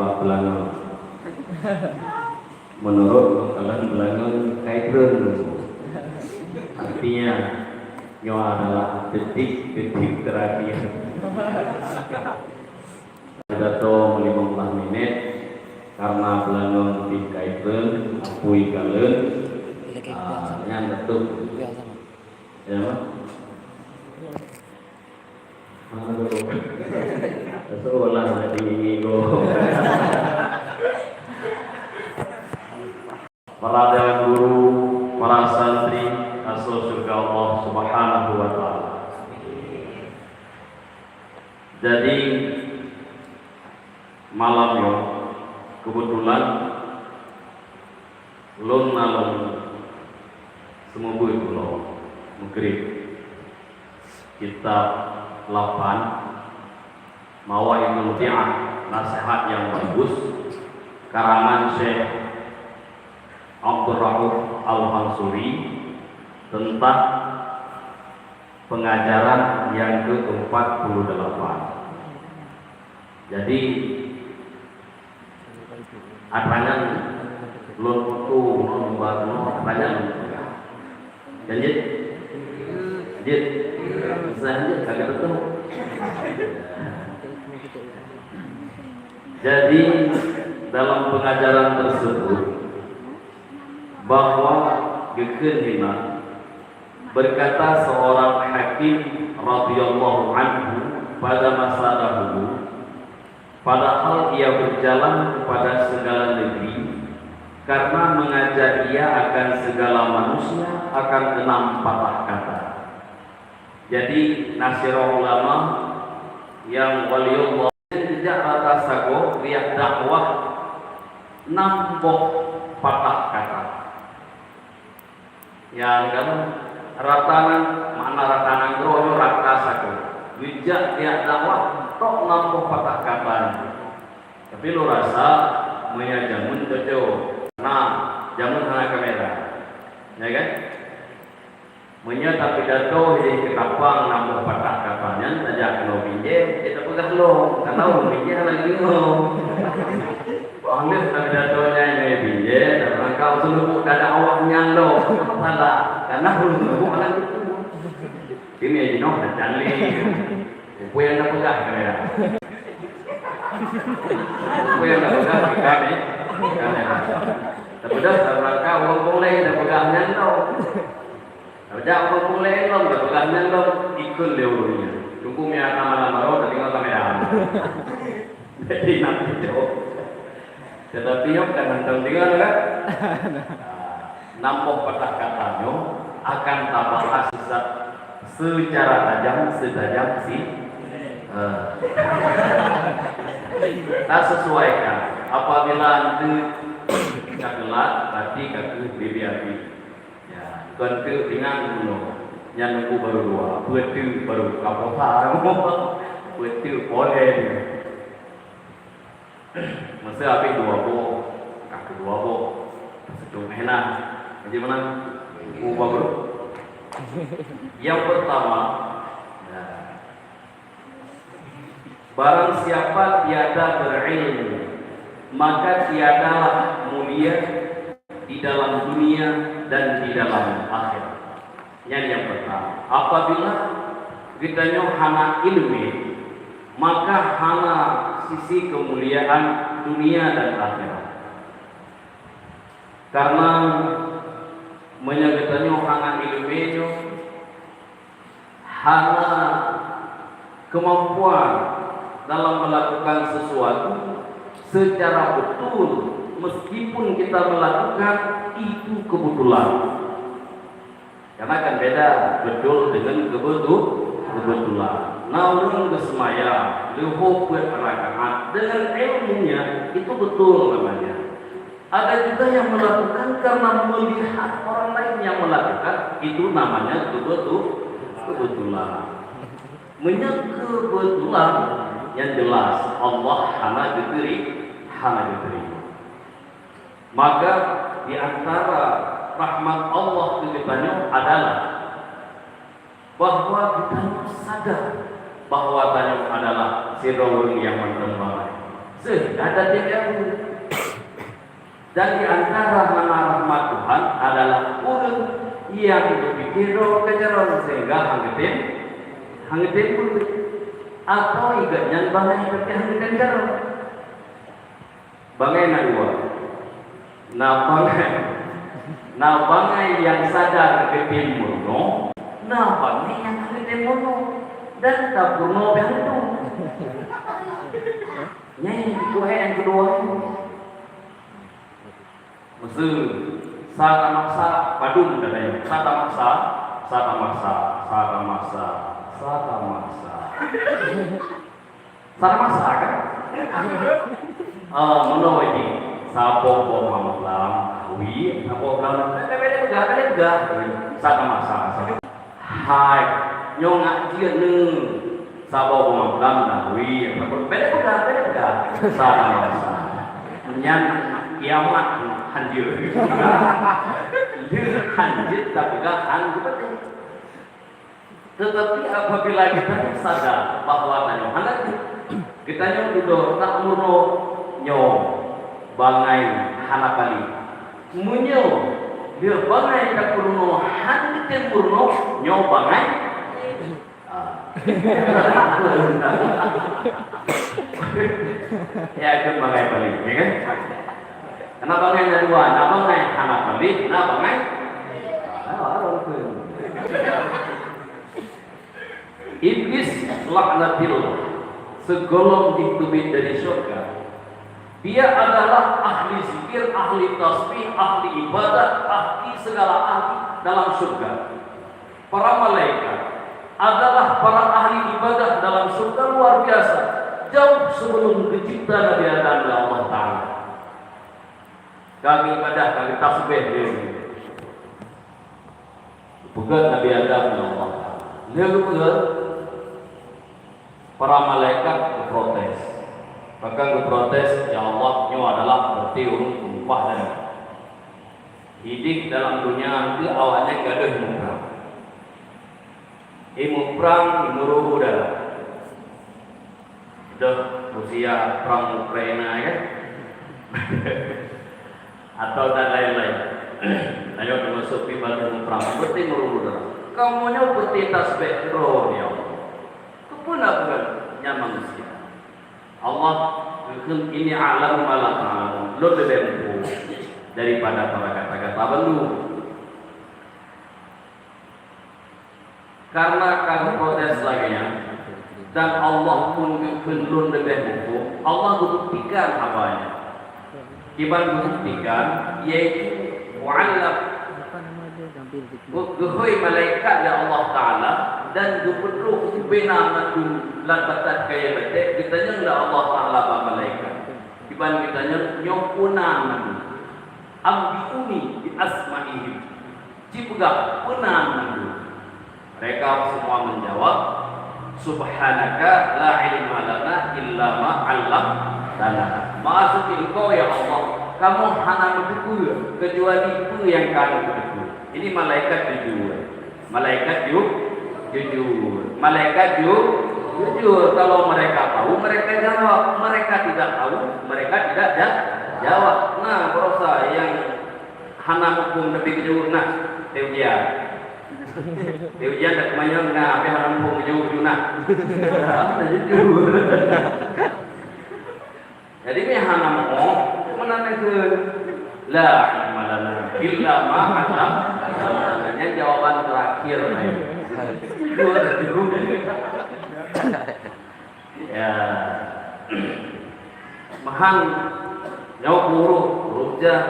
bah Belangon. Menurut kalian Belangon kaitun, artinya nyawa adalah detik-detik terakhir. Pidato 15 menit karena Belangon di kaitun, apui kalian, yang betul. Ya mah. Seolah jadi go. Para dewan guru, para santri, asal surga Allah Subhanahu wa taala. Jadi malamnya kebetulan lon nalon semua buih pulau Maghrib kitab 8 Mawaidul Mudi'ah, nasihat yang bagus karangan Syekh Abdul Rauf Al-Mansuri tentang pengajaran yang ke-48. Jadi adanya lon foto lon baru adanya lanjut lanjut kagak betul. Jadi dalam pengajaran tersebut bahwa gekenina berkata seorang hakim radhiyallahu anhu pada masa dahulu, padahal ia berjalan kepada segala negeri karena mengajak ia akan segala manusia akan 6 patah kata. Jadi nasirah ulama yang waliullah sejak atas sago riak dakwah 6 patah kata. Yang kan ratanan mana ratanan groyo rata sago wijak riak dakwah tok 6 patah kata. Tapi lu rasa punya jamun cocok. Nah, jamun hana kamera. Ya kan? Punya tapi dato di ketapang 6 patah katanya saja kena pinjam, kita pegang lo. Kan tahu pinjam lagi lo. Panggil tapi datonya ini pinjam, dan kau seluruh dada awaknya lo. Salah, karena belum seluruh anak itu. Ini aja noh, dan canggih. Aku yang tak pegang kamera. Aku yang tak pegang kamera. Tapi dah rangka orang boleh dah pegangnya tau. Dah orang boleh lo dah pegangnya lo ikut leurnya. Tunggu mia lama-lama lo dah tinggal kamera. Jadi nanti jauh. Tetapi yang kan tinggal kan. Nampak patah katanya akan tambah asisat secara tajam si tak sesuaikan apabila nanti kagelat berarti kaki bibi api ya kan tu ringan dulu yang nunggu baru 2 buat tu baru kapal sarang buat tu boleh masa api 2 bo kaki 2 bo sedung enak jadi mana ubah bro yang pertama ya, barang siapa tiada berilmu maka tiadalah mulia di dalam dunia dan di dalam akhirat. Yang pertama, apabila kitanya hana ilmu, maka hana sisi kemuliaan dunia dan akhirat. Karena menyebutnya hana ilmu, hana kemampuan dalam melakukan sesuatu secara betul, meskipun kita melakukan itu kebetulan. Karena kan beda betul dengan kebetulan. Namun kesemaya, leho buat rakaat dengan ilmunya itu betul namanya. Ada juga yang melakukan karena melihat orang lain yang melakukan itu namanya kebetulan. Kebetulan yang jelas Allah hana diterima. Maka di antara rahmat Allah kedepannya adalah bahwa kita sadar bahwa tanya adalah sirrul yang menembak. ada tiga puluh. Dan di antara nama rahmat Tuhan adalah urut yang berpikir kejaran sehingga hanggetin puluh atau igatnya bangai seperti hanggetin jaran. Bangai dua. Nah bangai yang sadar ketin murno, nah bangai yang hanggetin murno dan tak purno begitu. Nyai kuhe yang kedua. Mesir, sata maksa, padum katanya. Sata maksa kan? Menurut ini, sapo malam, wi, sapo malam, beda, sata maksa. Hai, nyong ajian nih, sapo malam, wi, beda, sata maksa. Nyan kiamat hancur, hancur tapi kan hancur. Tetapi apabila kita sadar bahwa kita nyong tak murno nyong bangai hanapali munyo dia bangai tak murno hancur murno nyong bangai ya itu bangai paling, ya kan? Kenapa bangai dua? Kenapa bangai anak paling? Kenapa bangai? Iblis laknatillah segolong ditubit dari surga. Dia adalah ahli zikir, ahli tasbih, ahli ibadah, ahli segala ahli dalam surga. Para malaikat adalah para ahli ibadah dalam surga luar biasa. Jauh sebelum dicipta Nabi Adam oleh Allah Ta'ala. Kami ibadah, kami tasbih dia. Bukan Nabi Adam oleh Allah Ta'ala. Dia para malaikat berprotes. Bahkan berprotes, ya Allah, ini adalah berarti umpah dan hidup dalam dunia itu awalnya gak ada ilmu perang. Ilmu perang, ilmu ruh adalah Rusia perang Ukraina ya atau dan lain-lain. Ayo masuk di balik perang seperti merubah. Kamu seperti tasbih roh ya. Kepuna bukan manusia. Allah ini alam malam lo lebih daripada para kata-kata belum. Karena kamu protes lagi ya. Dan Allah pun belum lebih hukum. Allah buktikan apanya. Iban buktikan yaitu mu'allaf guhui malaikat ya Allah Ta'ala dan guperlu bina madun labatat kaya batik kitanya nggak Allah Ta'ala ba malaikat iban kitanya nyokunan ambiuni di asma'ihim cipugak punan madun mereka semua menjawab Subhanaka la ilma lana illa ma 'allamtana. Maksud engkau ya Allah, kamu hanya bersyukur kecuali itu yang kami bersyukur. Ini malaikat jujur. Malaikat jujur. Malaikat jujur. Kalau mereka tahu, mereka jawab. Mereka tidak tahu, mereka tidak jawab. Nah, berusaha yang hanya hukum lebih jujur. Nah, teoriya. Ujian tak kemana nak, tapi orang pun jujur nak. Jujur. Jadi ni hana mau mana nak la ilmalana illa ma 'allamtana. Yang jawaban terakhir. Ya. Mahang jawab buruk, rujah.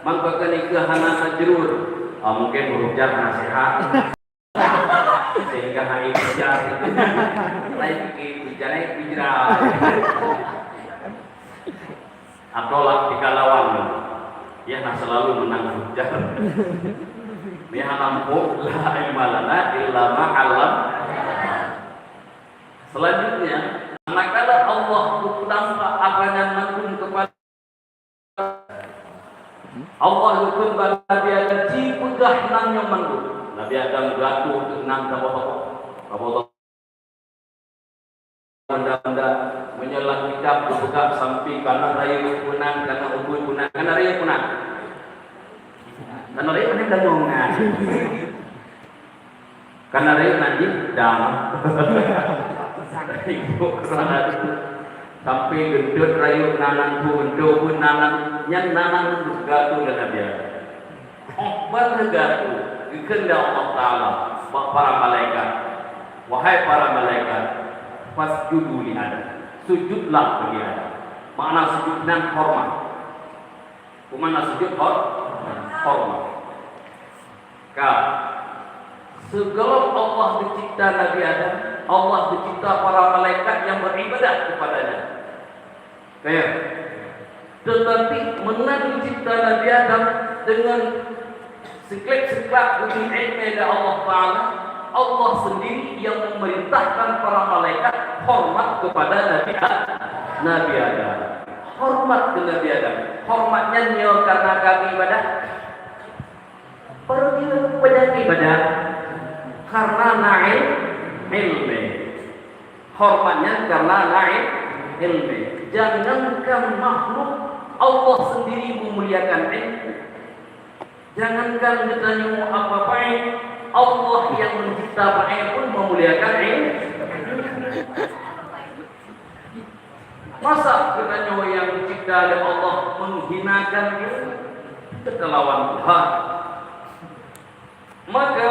Mangkakan ikah hana majrur. Mungkin berujar nasihat sehingga hari bijar lain bijarnya bijar atau tiga lawan ya nah selalu menang hujan ni halampu la ilmalana illa ma 'allam. Selanjutnya manakala Allah tanpa adanya menghukum kepada Allah hukum pada Nabi Adam cipegah nangnya mandu. Nabi Adam gatuh untuk nang benda-benda menyelang kita begap sampai karena raya punang, karena ubun punang, karena raya punang. Karena raya punang dangungan. Karena raya nanti dam. Ibu kerana itu sampai gendut raya nanan gendut pun nanan, yang nanan gatu dan dia. Bergatu dikehendak Allah Taala para malaikat. Wahai para malaikat, fasjudu li Adam. Sujudlah bagi Adam. Makna sujud nan hormat. Kumana sujud hormat. Sebelum Allah mencipta Nabi Adam, Allah mencipta para malaikat yang beribadah kepadanya. Kayak. Tetapi mengenai mencipta Nabi Adam dengan seklek-seklek bumi ilmu dari Allah Ta'ala, Allah sendiri yang memerintahkan para malaikat hormat kepada Nabi Adam. Hormat ke Nabi Adam. Hormatnya nyo karena kami ibadah. Pergi kepada ibadah karena naik ilmu. Hormatnya karena naik ilmu. Jangankan makhluk, Allah sendiri memuliakan ilmu. Jangankan kita nyo apa-apa, Allah yang mencipta baik pun memuliakan ilmu. Masa kita nyo yang mencipta oleh Allah menghinakan ilmu? Kita lawan Tuhan. Maka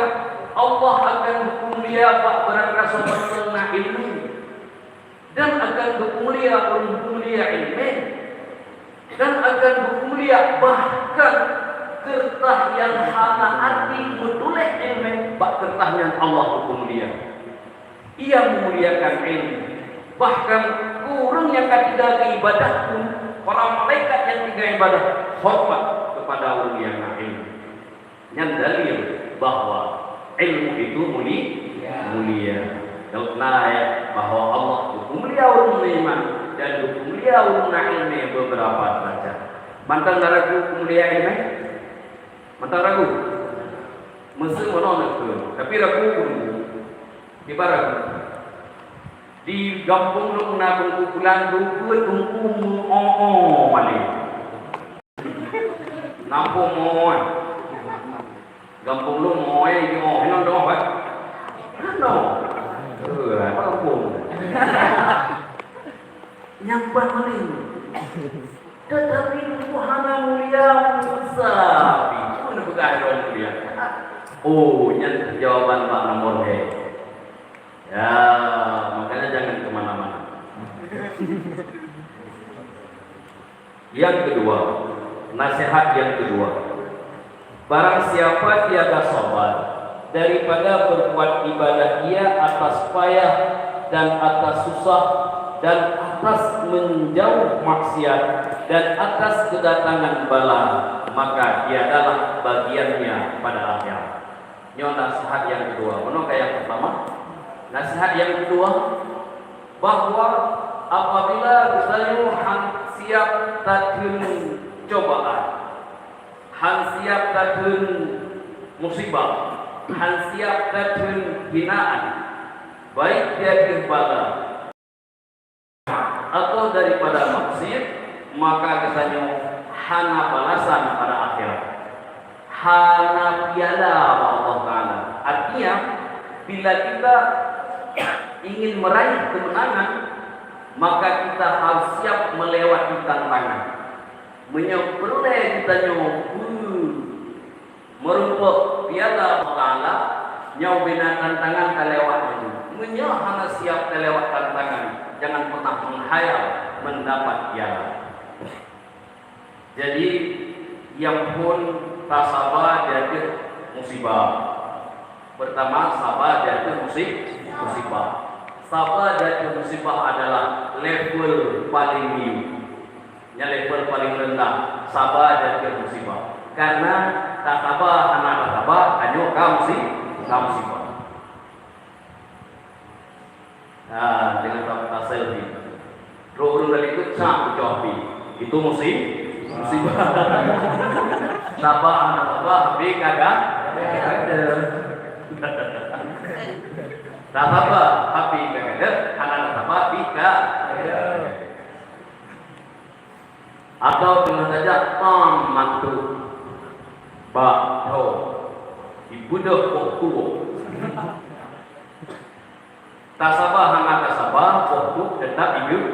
Allah akan bermulia berangkasa bertengah ilmu dan akan bermulia ilmu dan akan bermulia bahkan kertas yang hana arti menulis ilmu bak kertas yang Allah bermulia. Ia memuliakan ilmu. Bahkan kurang yang ketiga ibadah pun para malaikat yang tiga ibadah hormat kepada orang yang ilmu. Yang dalil bahwa ilmu itu mulia. Karena bahwa Allah itu mulia orang beriman dan mulia orang ilmu beberapa derajat. Mantan ragu mulia ilmu? Mantan ragu? Mesti menolak tu. Tapi ragu dulu. Ibarat di kampung lu nabung kumpulan dulu tunggu balik. Nampung moy. Kampung lu moy di hilang dong, Pak. Ano? Apa kampung? Nyampak balik. Tetapi Tuhan mulia besar. Itu nak berkata mulia. Oh, yang jawaban Pak nomor he. Ya, makanya jangan kemana-mana. Yang kedua, nasihat yang kedua. Barang siapa tiada sabar daripada berbuat ibadah ia atas payah dan atas susah dan atas menjauh maksiat dan atas kedatangan bala, maka tiadalah bagiannya pada akhirat. Ini nasihat yang kedua. Menurut yang pertama, nasihat yang kedua bahwa apabila misalnya siap tadun cobaan, siap tadun musibah, siap tadun hinaan, baik dari bala atau daripada maksiat, maka katanya hana balasan pada akhirat, hana piala Allah Ta'ala. Artinya bila kita ingin meraih kemenangan, maka kita harus siap melewati tantangan. Menyempurna kita merupakan piala Allah Ta'ala, nyau bina tantangan kelewat itu. Hana siap kelewat tantangan, jangan pernah menghayal mendapat piala. Jadi yang pun tak sabar jadi musibah. Pertama, sabar jadi musibah. Sabar jadi musibah adalah level paling tinggi. Yang level paling rendah, sabar jadi musibah. Karena tak sabar, anak tak sabar, hanya kamu musibah. Nah, dengan tak selfie. Roh dari itu cak ucapi. Itu musibah. Sabar, anak sabar, habis kagak ada. Tak apa, tapi kagak anak apa bika. Atau dengan saja tam mantu bakho ibudah waktu tasabah hanga tasabah waktu tetap hidup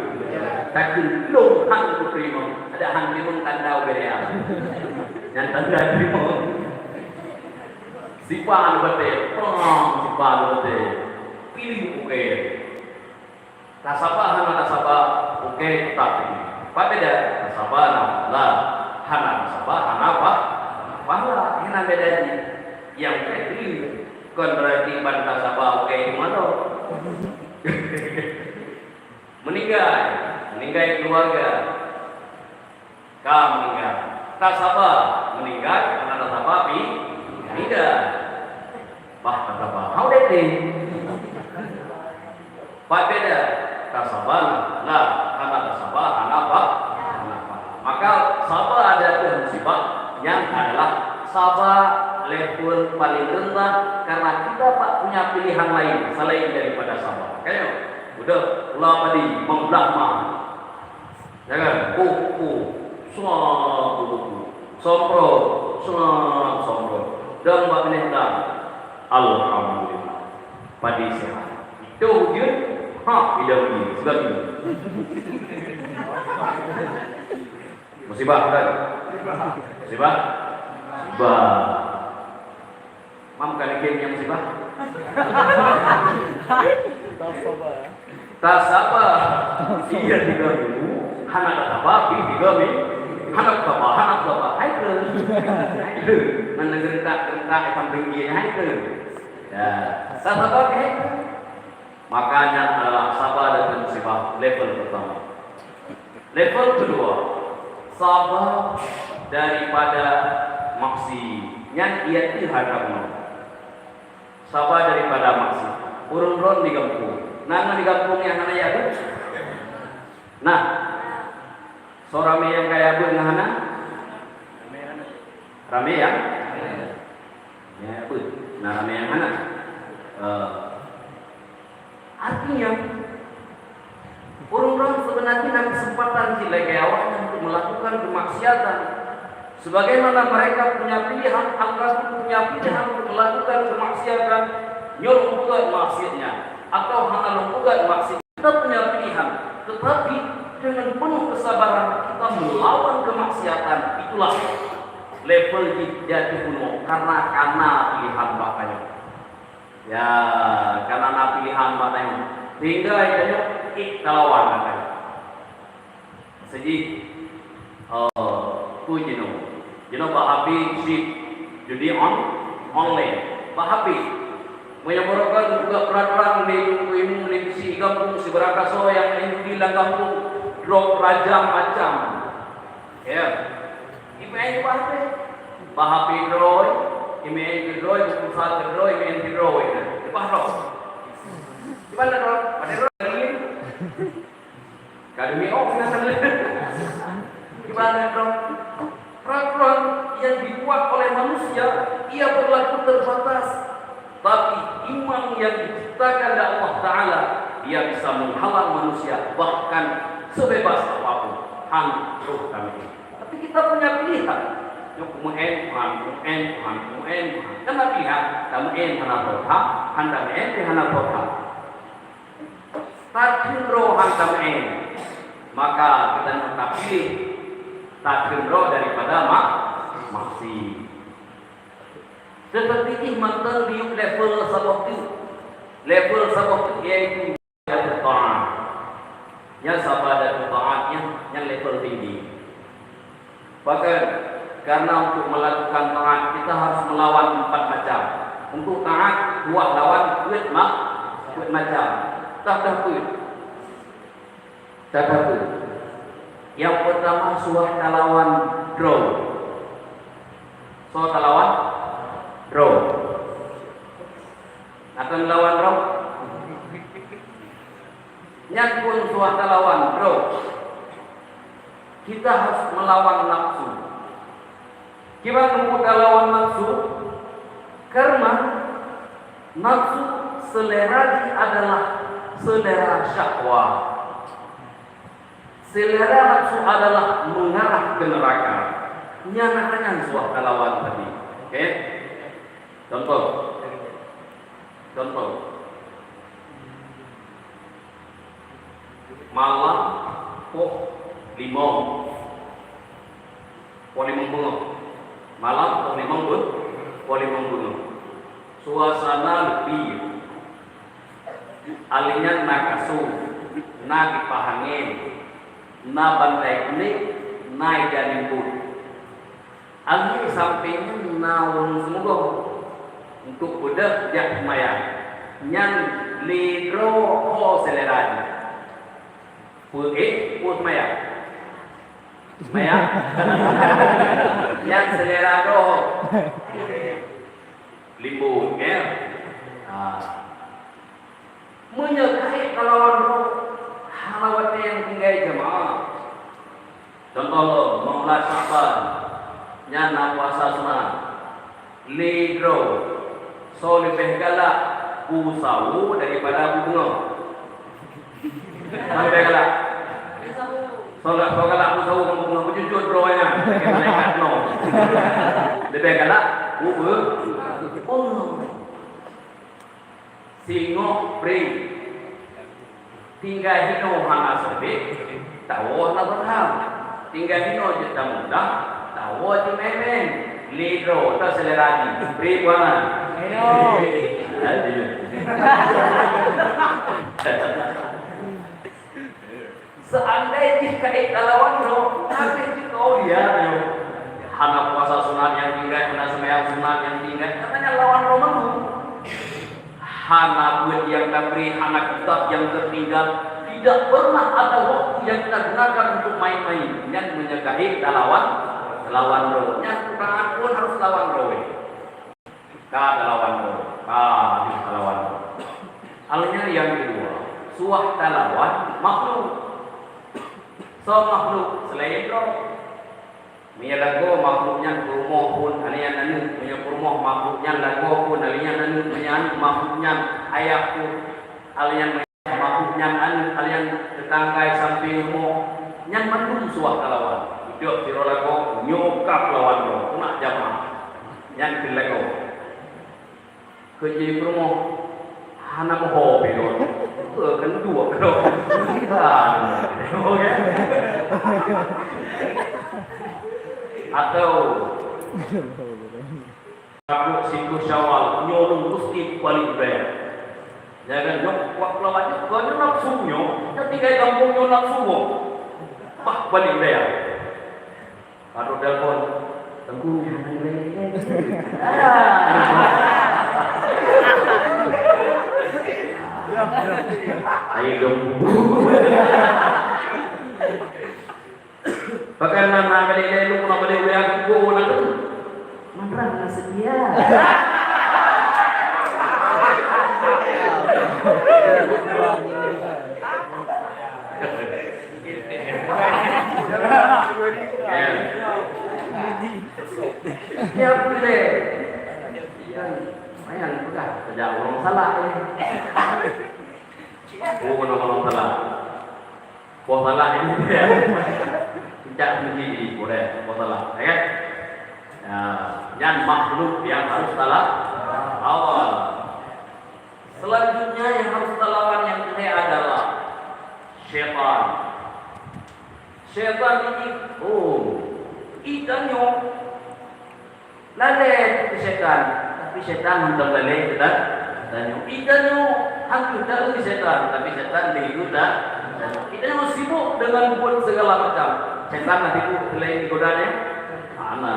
tak belum hang itu terima ada hang memang tanda berea yang tanda terima siapa bete siapa bete pilih oke tasabah hanga tasabah oke tetap apa beda tasabah lah hana tasabah hana apa bahwa hina bedanya yang kedua kon berarti bantah sabah oke mana meninggal keluarga meninggal tasabah meninggal karena tasabah meninggal bah tasabah how that thing pak beda tasabah lah karena tasabah apa maka sabah ada musibah yang adalah sabah level paling rendah karena kita tak punya pilihan lain selain daripada sabah. Kayaknya udah ulah tadi menglama, ya kan? Kuku, sompro, dan buat menentang. Alhamdulillah, padi sehat. Itu hujud, tidak begini, sudah begini. Musibah kan? Musibah. Mam kan yang musibah. Tasabah. Iya 3.000. Hana tasabah 3.000. Hana tasabah. Hai ke. Mana gertak ikan tinggi hai ke. Ya, tasabah ke. Makanya adalah sabah dan musibah level pertama. Level kedua, sabah daripada maksi yang ia dihadapkan. Sabah daripada maksi. Urun-urun di kampung. Nana di kampung yang mana ya bu? Nah, sorame yang kaya bu yang mana? Rame yang? Ya bu. Nah rame yang mana? Artinya urun-urun sebenarnya dalam kesempatan sila kayawan untuk melakukan kemaksiatan. Sebagaimana mereka punya pilihan, angka punya pilihan untuk melakukan kemaksiatan, nyuruh buat maksiatnya, atau hanya lumpuhkan maksiat. Kita punya pilihan, tetapi dengan penuh kesabaran kita melawan kemaksiatan. Itulah level jadi kuno karena pilihan bapaknya. Ya, karena pilihan bapaknya. Hingga itu ikhtawan katanya. Jadi, Jino Bahabi ship judi online Bahabi menyebutkan juga peraturan di si kampung si Berakaso yang di kampung drop raja macam ya email Bahabi droy email droy pusat droy email droy Bahabi gimana droy ada droy kadumi gimana droy peraturan yang dibuat oleh manusia ia berlaku terbatas, tapi iman yang diciptakan oleh Allah Ta'ala ia bisa menghalang manusia bahkan sebebas apapun hancur kami. Tapi kita punya pilihan yuk muen karena pilihan kami hana kota handa hana kota takdiro handa maka kita tetap pilih takdiro daripada maksi. Seperti mantan di level sabtu yaitu taat. Ya sabar dan taatnya yang level tinggi. Bahkan karena untuk melakukan taat kita harus melawan 4 macam. Untuk taat buat lawan kuat macam. Tak dapat. Yang pertama suah lawan draw. So lawan draw. Akan lawan draw. Yang pun suah lawan draw. Kita harus melawan nafsu. Gimana membuka lawan nafsu? Karena nafsu selera adalah selera syahwat. Selera nafsu adalah mengarah ke neraka. Nyanakannya suah kalawan tadi. Oke? Contoh. Malam po limong bunga. Malam po limong bunga. Suasana lebih alinya nakasu, na kipahangin, na bantai kuning, na ijanipun. Angin sampingnya naun semoga untuk budak jak maya yang ligro ho seleradi put maya yang selerado limbu ya menyukai kalau halawat yang tinggal jemaah. Contoh Maula Syakban nyana puasa sunat ligro so lebih galak usawu daripada bunga. Lebih galak so galak usawu bunga jujur bronya malaikat no. Lebih galak singo pri tinggal hino hana sobe tawo na berham tinggal hino jeta mudah tawo di memeng lidro ta seleradi pri buana seandainya jika ikalawan no tapi jika dia hana puasa sunat yang tinggal hana sembahyang sunat yang tinggal katanya lawan roman hana buat yang diberi, hana kitab yang tertinggal, tidak pernah ada waktu yang kita gunakan untuk main-main. Yang menyukai lawan roh. Yang kurang pun harus lawan roh. Kada lawan roh. Lawan roh. Halnya yang kedua, suah lawan makhluk. So makhluk selain roh. Mia lagu makhluknya kurmoh pun alian anu punya kurmoh makhluknya lagu pun alian anu punya makhluknya ayah pun alian makhluknya anu alian tetangga samping mo yang mendung suah kalawan hidup di lagu nyokap lawan lo kena jamaah yang dilagu kerja kurmoh hana moho belon kan dua belon oke atau kamu siku Syawal nyolong mesti paling bayar. Jangan nyok waktu lawannya kau nafsu nyok, tapi kayak kampung nyok nafsu bah paling bayar. Kalau telepon tengku ayo dong. Bahkan nama kali lu pernah beli yang gua nak tu, mana nak sedia? Ya boleh. Mayan sudah sejak orang salah ini. Orang salah. Kau salah ini dia. Tidak menjadi boleh masalah, ya. Yang makhluk yang harus salah awal. Selanjutnya yang harus lawan yang kedua adalah syaitan. Syaitan ini, ikannya lalai ke syaitan, tapi syaitan hendak lalai ke dan ikannya hampir tak ke syaitan, tapi syaitan begitu dah. Ikannya sibuk dengan buat segala macam. Syaitan nanti itu selain digodanya mana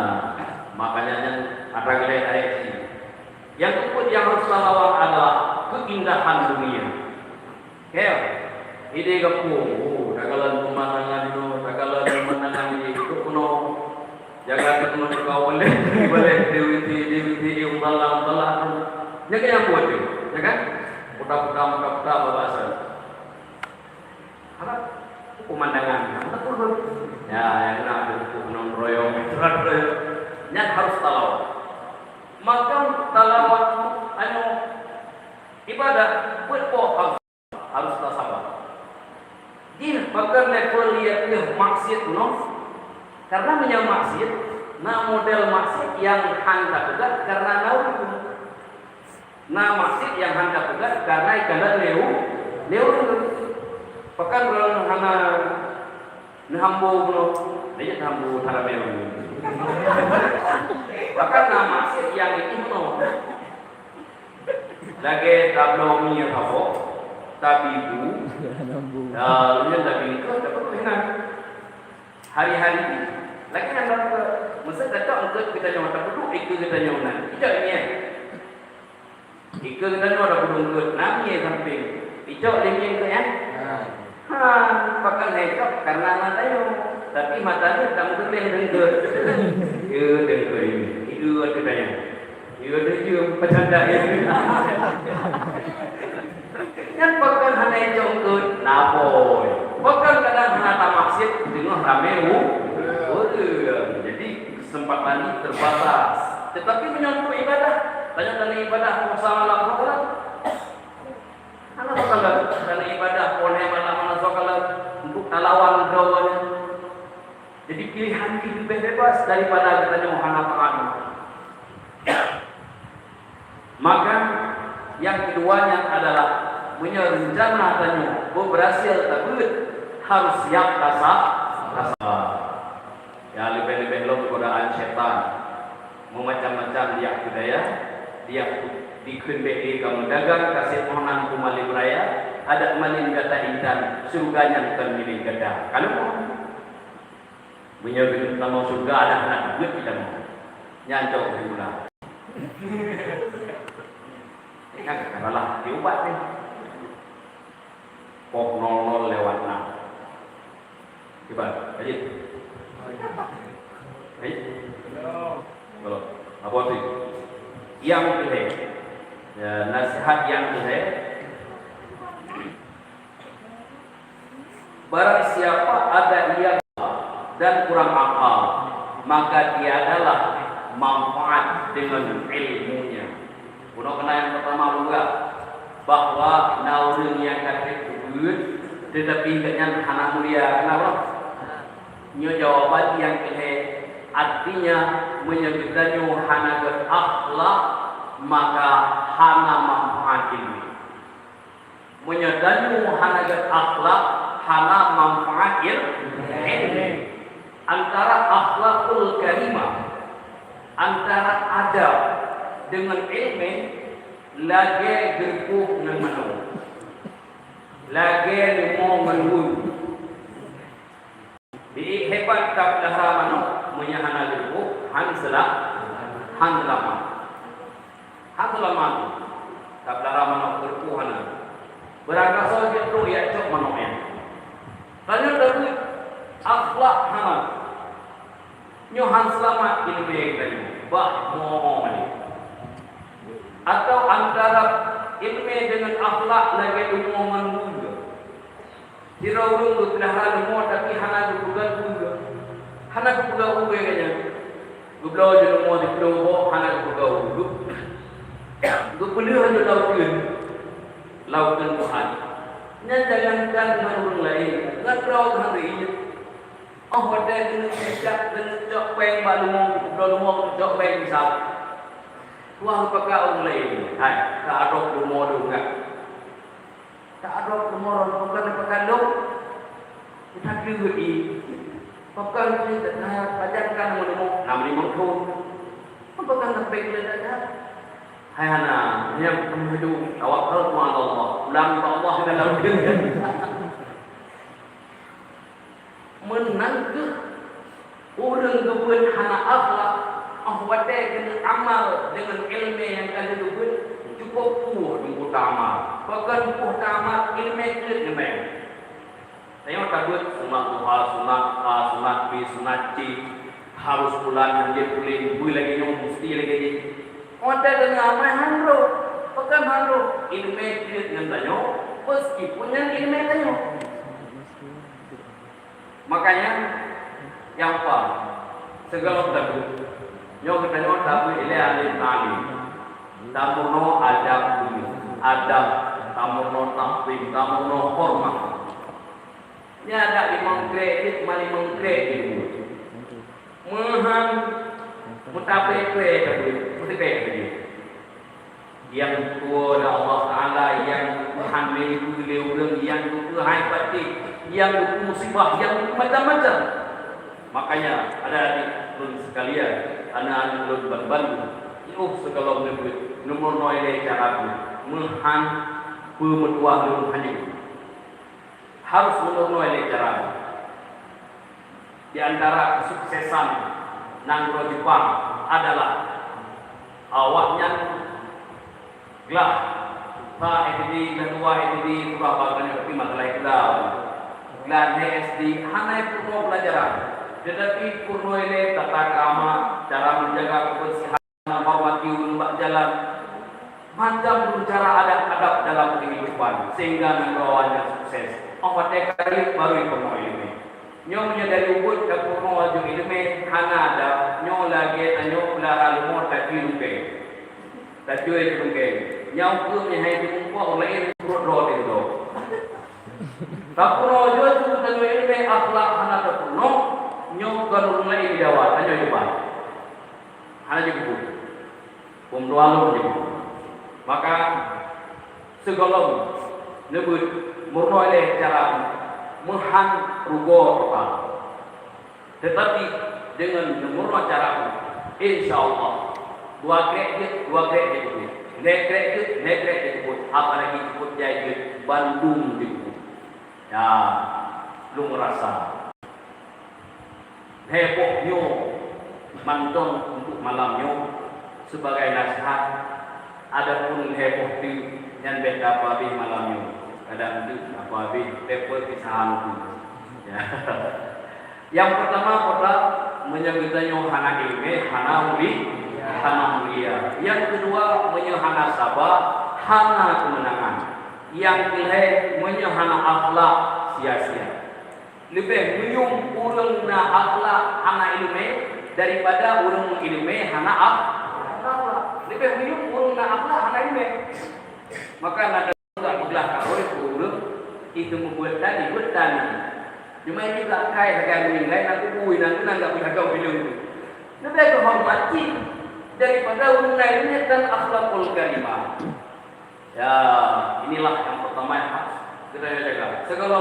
makanya yang ada gaya yang kedua yang harus lawan adalah keindahan dunia. Ide kamu dagalan pemandangan itu dagalan pemandangan itu kuno jaga ketemu kau boleh dewi umbalah jaga yang buat itu ya kan putra bahasa apa pemandangan ya yang nak non royong yang harus talawat. Maka talawat ibadah berpohang harus sabar. Jin maka level lihat no, karena maksiat, nah model maksiat yang handa pegat karena nauru, nah maksiat yang handa pegat karena ikanda leu, pakan orang hana nehambo no, dia hambo tarameu, pakan nah maksiat yang itu no, lagi tablomi yang apa, tabibu, lalu tabibu itu dapat dengan hari-hari ini. Lagi yang ke masa datang untuk kita nyawa tak perlu ikut kita nyawa nak. Ijak ni ikut kita nyawa tak perlu ikut nami samping. Ijak lagi ke pakai hijab karena matanya. Tapi matanya tak mungkin dengar. Dengar ini. Itu kita yang. Itu dia bercanda ini. Yang pakai hanya hijab ikut naboy. Pakai kadang hanya tak maksud dengan rameu. Jadi kesempatan ini terbatas. Tetapi menyangkut ibadah, tanya ibadah puasa malam sokalan. Anak sokalan, tanya ibadah puasa malam sokalan untuk talawan gawannya. Jadi pilihan itu lebih bebas daripada kita mau hanapan. Maka yang keduanya adalah punya rencana tanya, berhasil takut harus siap rasa. Ya lebih-lebih lo godaan setan memacam-macam dia budaya dia dikendeki kamu dagang kasih mohonan kumali beraya ada malin kata intan surganya bukan milik gada kalau mau menyebut nama surga ada anak duit kita mau nyancok gula ingat katalah diubat nih pok 00 lewat 6 coba aja. Baik. Kalau apa sih? Yang kedua, ya, nasihat yang kedua, barang siapa ada ia dan kurang akal, maka dia adalah manfaat dengan ilmunya. Kuno kena yang pertama juga bahwa naurun yang kata duit, tetapi dengan anak mulia kenapa? Nyo jawaban yang kedua artinya menyebutkannya hana berakhlak maka hana manfaat ilmu. Menyebutkannya hana berakhlak hana manfaat ilmu. Antara akhlakul karimah, antara adab dengan ilmu lagi gerpuh dengan manu, lagi lemo menunggu. Di hebat tak dah mano menyahana dulu hansela hanlama tak dah mano berpuhana berangkasa gitu ya cok mano ya lalu dari akhlak hana nyo hanslama ilmu yang bah mo atau antara ilmu dengan akhlak lagi ilmu menunggu. Dirau-rau berpelihara lemah tapi hana berpugal-pugal. Hana berpugal-pugal kayaknya. Gublau je lemah di pulau hana berpugal-pugal. Gublau je lautan Tuhan. Nya jangankan dengan orang lain. Ngatrau hari ini. Oh hotel kena cak kena cok peng balumong gublau lemah cok peng misal. Tuang pakai orang lain. Hai, tak ada lemah dulu tak ada kemoron pakan dok kita kiri pakan kita pajankan menemu 65 tahun pakan sampai kita dah hai hana yang hidup tawakal kepada Allah ulang Allah dalam diri menang ke orang kebuat hana akhlak ahwate kena amal dengan ilmu yang kalian kebuat cukup puh utama bahkan puh utama ilmu itu memang saya takut sunat duha sunat B sunat C harus bulan dia boleh ibu lagi yang mesti lagi ni ada dengan amal handro bahkan handro ilmu itu dengan tanya meskipun yang ilmu tanya makanya yang apa segala takut yang kita tanya takut ini alim alim tamuno adab dulu adab tamuno taklim tamuno hormat Nya ada di mengkredit, mali mengkredit. Mehan mutape kredit, yang tua Allah Taala yang hamil beliau yang tu hai pati, yang tu musibah, yang macam-macam. Makanya ada di ulun sekalian, anak-anak ulun bantu. Segala nomor noile cara mehan pemetuah ulun hanya harus menurut noile cara. Di antara kesuksesan Nanggro Jepang adalah awaknya gelar FD kedua FD surah bagian tapi masalah gelar gelar HSD hanya purno pelajaran tetapi purno ini tata krama cara menjaga kebersihan menghormati ulama jalan macam cara adab-adab dalam kehidupan sehingga menggawanya sukses awak tekari baru purno ini nyo menyadari ubud ke purno wajib ilmu hana ada nyo lagi tanyo pelara lumur tak diruke tak cuy diruke nyau ke nyahai dimumpa oleh perut roh itu tak purno jo tu tanyo ilmu akhlak hana ke purno nyo kalau mulai dijawab tanyo jawab hana juga pemdoalu juga maka segala nebut murno oleh cara mehan rugo total. Tetapi dengan murno cara insyaallah dua kredit itu. Nek kredit itu apalagi ikut jadi Bandung itu. Ya, lu merasa hebohnya mantong untuk malamnya sebagai nasihat adapun heboh di yang beda babi malamnya kadang itu apa habis level kisahan itu. Ya. Yang pertama adalah menyebutnya hana ilmu, hana mulia. Yang kedua menyehana sabar, hana kemenangan. Yang ketiga menyehana akhlak sia-sia. Lebih menyung urang na akhlak hana ilmu daripada urang ilmu hana akhlak. Lebih menyung urang na akhlak hana ilmu. Maka nada belah kalau itu membuat tadi cuma ini tak kaya dengan nilai nanti bui nanti nggak punya kau bilang itu lebih kehormati daripada nilainya dan akhlakul karimah. Ya inilah yang pertama yang harus kita jaga segala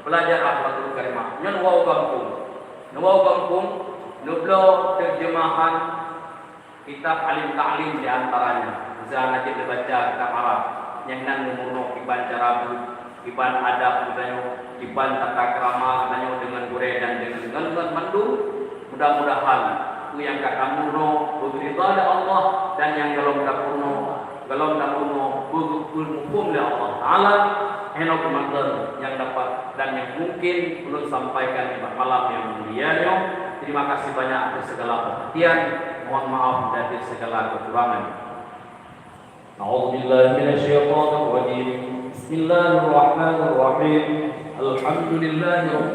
belajar akhlakul karimah nyawa kampung nublo terjemahan kitab alim ta'lim di antaranya bisa nanti dibaca kitab Arab yang nan murno kiban cara kiban adab katanya kiban tata krama katanya dengan gure dan dengan mandu mudah-mudahan ku yang kata murno begitu ada Allah dan yang galom dapurno hukum oleh Allah Taala henok kemanten yang dapat dan yang mungkin belum sampaikan di malam yang mulianya. Terima kasih banyak atas segala perhatian, mohon maaf dari segala kekurangan. أعوذ بالله من الشيطان الرجيم بسم الله الرحمن الرحيم الحمد لله رب